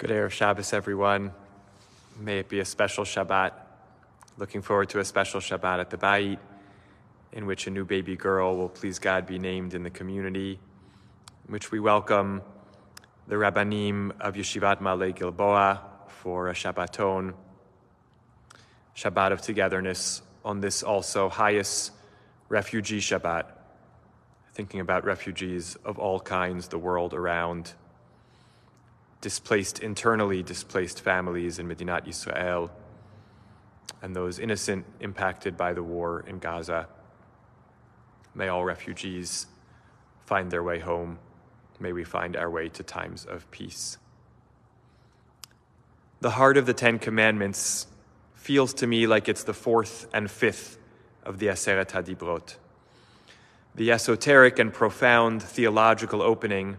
Good Erev Shabbos, everyone. May it be a special Shabbat. Looking forward to a special Shabbat at the Bayit, in which a new baby girl will, please God, be named in the community, in which we welcome the Rabbanim of Yeshivat Ma'ale Gilboa for a Shabbaton, Shabbat of togetherness, on this also highest refugee Shabbat, thinking about refugees of all kinds, the world around, displaced internally, displaced families in Medinat Yisrael, and those innocent impacted by the war in Gaza. May all refugees find their way home. May we find our way to times of peace. The heart of the Ten Commandments feels to me like it's the fourth and fifth of the Aseret HaDibrot. The esoteric and profound theological opening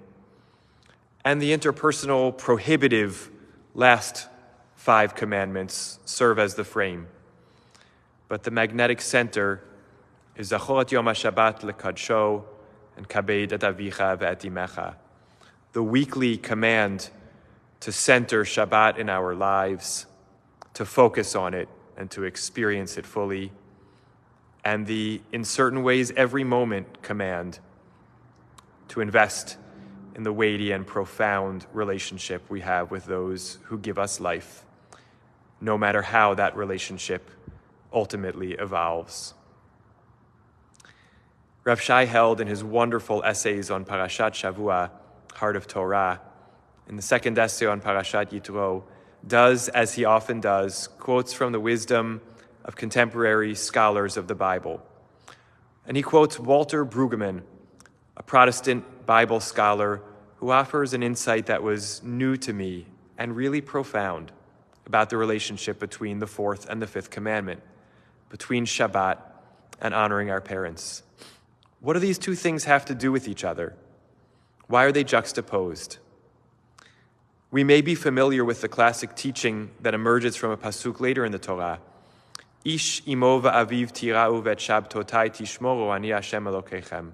and the interpersonal prohibitive last five commandments serve as the frame. But the magnetic center is Zachor et Yom HaShabbat lekadsho and Kabed et Avicha ve'et imecha, the weekly command to center Shabbat in our lives, to focus on it and to experience it fully, and the, in certain ways, every moment command to invest in the weighty and profound relationship we have with those who give us life, no matter how that relationship ultimately evolves. Rav Shai held in his wonderful essays on Parashat Shavua, Heart of Torah, in the second essay on Parashat Yitro, does, as he often does, quotes from the wisdom of contemporary scholars of the Bible. And he quotes Walter Brueggemann, a Protestant Bible scholar who offers an insight that was new to me and really profound about the relationship between the fourth and the fifth commandment, between Shabbat and honoring our parents. What do these two things have to do with each other? Why are they juxtaposed? We may be familiar with the classic teaching that emerges from a pasuk later in the Torah, Ish imo va'aviv tira'u ve'et shabtotai tishmoru ani Hashem Elokechem.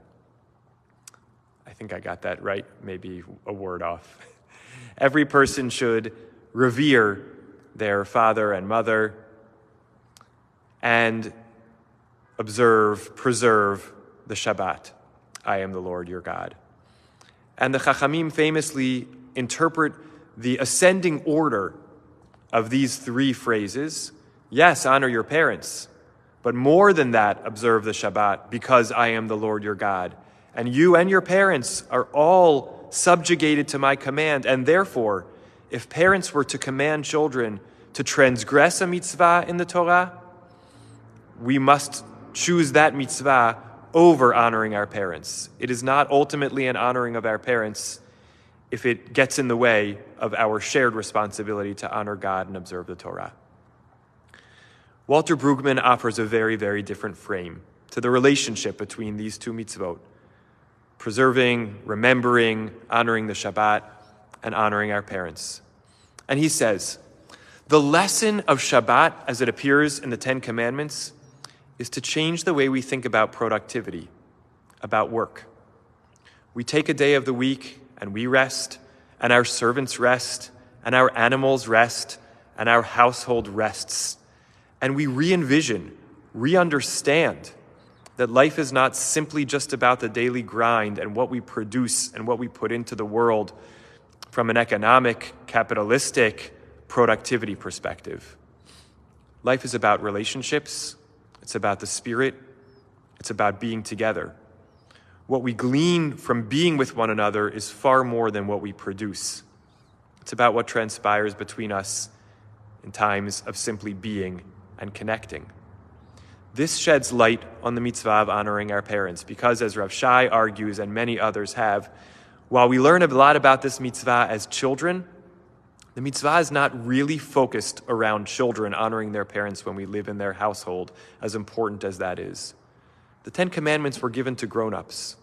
I think I got that right, maybe a word off. Every person should revere their father and mother and preserve the Shabbat. I am the Lord your God. And the Chachamim famously interpret the ascending order of these three phrases. Yes, honor your parents, but more than that, observe the Shabbat, because I am the Lord your God. And you and your parents are all subjugated to my command. And therefore, if parents were to command children to transgress a mitzvah in the Torah, we must choose that mitzvah over honoring our parents. It is not ultimately an honoring of our parents if it gets in the way of our shared responsibility to honor God and observe the Torah. Walter Brueggemann offers a very, very different frame to the relationship between these two mitzvot, preserving, remembering, honoring the Shabbat, and honoring our parents. And he says, the lesson of Shabbat, as it appears in the Ten Commandments, is to change the way we think about productivity, about work. We take a day of the week and we rest, and our servants rest, and our animals rest, and our household rests. And we re-envision, re-understand that life is not simply just about the daily grind and what we produce and what we put into the world from an economic, capitalistic, productivity perspective. Life is about relationships. It's about the spirit. It's about being together. What we glean from being with one another is far more than what we produce. It's about what transpires between us in times of simply being and connecting. This sheds light on the mitzvah of honoring our parents because, as Rav Shai argues and many others have, while we learn a lot about this mitzvah as children, the mitzvah is not really focused around children honoring their parents when we live in their household, as important as that is. The Ten Commandments were given to grown-ups,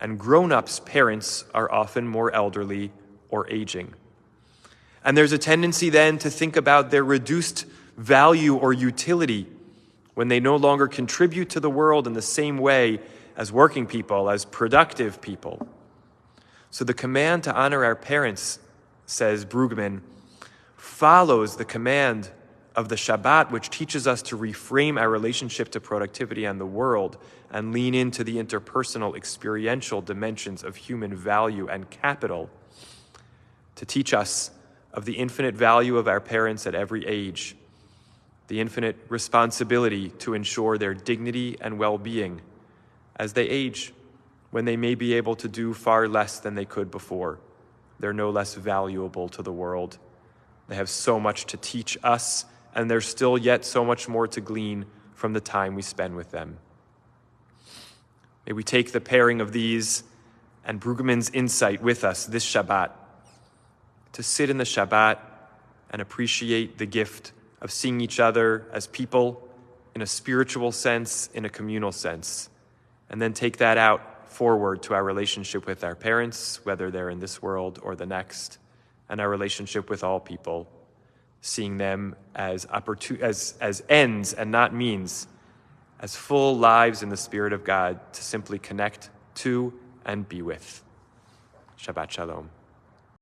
and grown-ups' parents are often more elderly or aging. And there's a tendency then to think about their reduced value or utility when they no longer contribute to the world in the same way as working people, as productive people. So the command to honor our parents says Brueggemann, follows the command of the Shabbat, which teaches us to reframe our relationship to productivity and the world and lean into the interpersonal, experiential dimensions of human value and capital, to teach us of the infinite value of our parents at every age, the infinite responsibility to ensure their dignity and well-being as they age, when they may be able to do far less than they could before. They're no less valuable to the world. They have so much to teach us, and there's still yet so much more to glean from the time we spend with them. May we take the pairing of these and Brueggemann's insight with us this Shabbat, to sit in the Shabbat and appreciate the gift of seeing each other as people in a spiritual sense, in a communal sense, and then take that out forward to our relationship with our parents, whether they're in this world or the next, and our relationship with all people, seeing them as ends and not means, as full lives in the Spirit of God to simply connect to and be with. Shabbat Shalom.